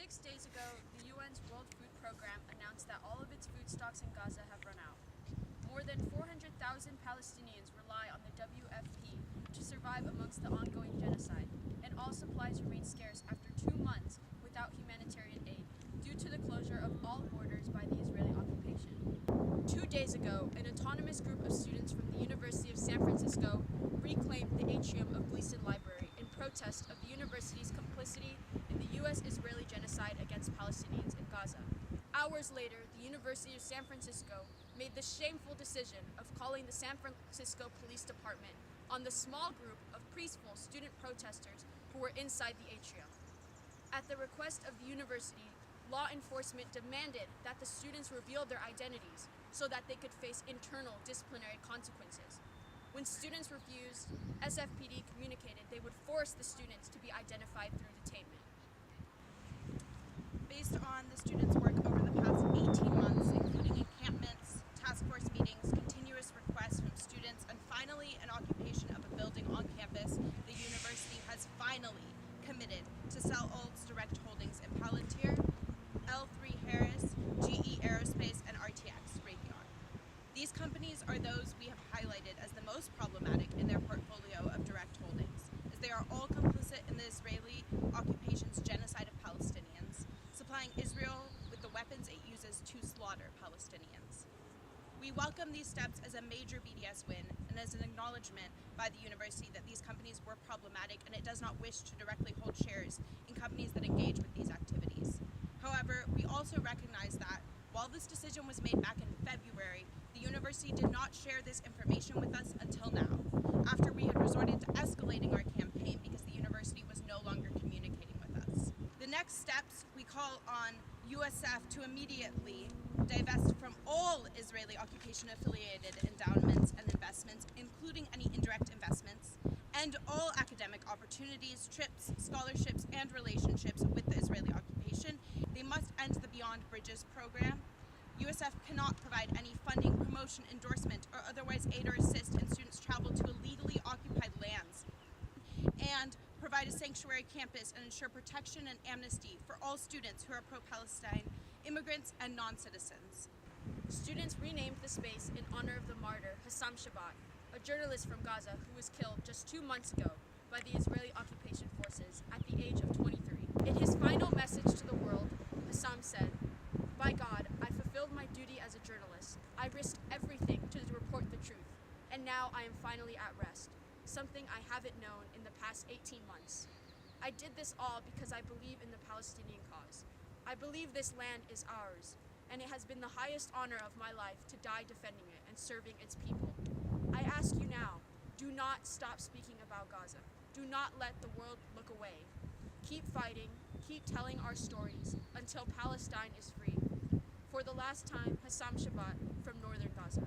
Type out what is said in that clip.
6 days ago, the UN's World Food Program announced that all of its food stocks in Gaza have run out. More than 400,000 Palestinians rely on the WFP to survive amongst the ongoing genocide, and all supplies remain scarce after 2 months without humanitarian aid due to the closure of all borders by the Israeli occupation. 2 days ago, an autonomous group of students from the University of San Francisco reclaimed the atrium of Gleeson Library in protest of the university's complicity in the U.S.-Israeli genocide against Palestinians in Gaza. Hours later, the University of San Francisco made the shameful decision of calling the San Francisco Police Department on the small group of peaceful student protesters who were inside the atrium. At the request of the university, law enforcement demanded that the students reveal their identities so that they could face internal disciplinary consequences. When students refused, SFPD communicated they would force the students to be identified through detainment. Based on the students' work over the past 18 months, including encampments, task force meetings, continuous requests from students, and finally an occupation of a building on campus, the university has finally committed to sell all its direct holdings in Palantir, L3 Harris, GE Aerospace, and RTX Raytheon. These companies are those we have highlighted as the most problematic in their portfolio of direct holdings, as they are all complicit in the Israeli occupation's genocide of Palestinians, supplying Israel with the weapons it uses to slaughter Palestinians. We welcome these steps as a major BDS win and as an acknowledgement by the university that these companies were problematic and it does not wish to directly hold shares in companies that engage with these activities. However, we also recognize that while this decision was made back in February, the university did not share this information with us until now, after we had resorted to escalating our campaign because the university was no longer communicating with us. The next steps, we call on USF to immediately divest from all Israeli occupation-affiliated endowments and investments, including any indirect investments, and all academic opportunities, trips, scholarships, and relationships with the Israeli occupation. They must end the Beyond Bridges program. USF cannot provide any funding, promotion, endorsement, or otherwise aid or assist in students' travel to illegally occupied lands, and provide a sanctuary campus and ensure protection and amnesty for all students who are pro-Palestine, immigrants, and non-citizens. Students renamed the space in honor of the martyr Hassam Shabbat, a journalist from Gaza who was killed just 2 months ago by the Israeli occupation forces at the age of 23. In his final message to the world, Hassam said, "By God, I fulfilled my duty as a journalist. I risked everything to report the truth, and now I am finally at rest, something I haven't known in the past 18 months. I did this all because I believe in the Palestinian cause. I believe this land is ours, and it has been the highest honor of my life to die defending it and serving its people. I ask you now, do not stop speaking about Gaza. Do not let the world look away. Keep fighting, keep telling our stories until Palestine is free. For the last time, Hassam Shabbat from northern Gaza."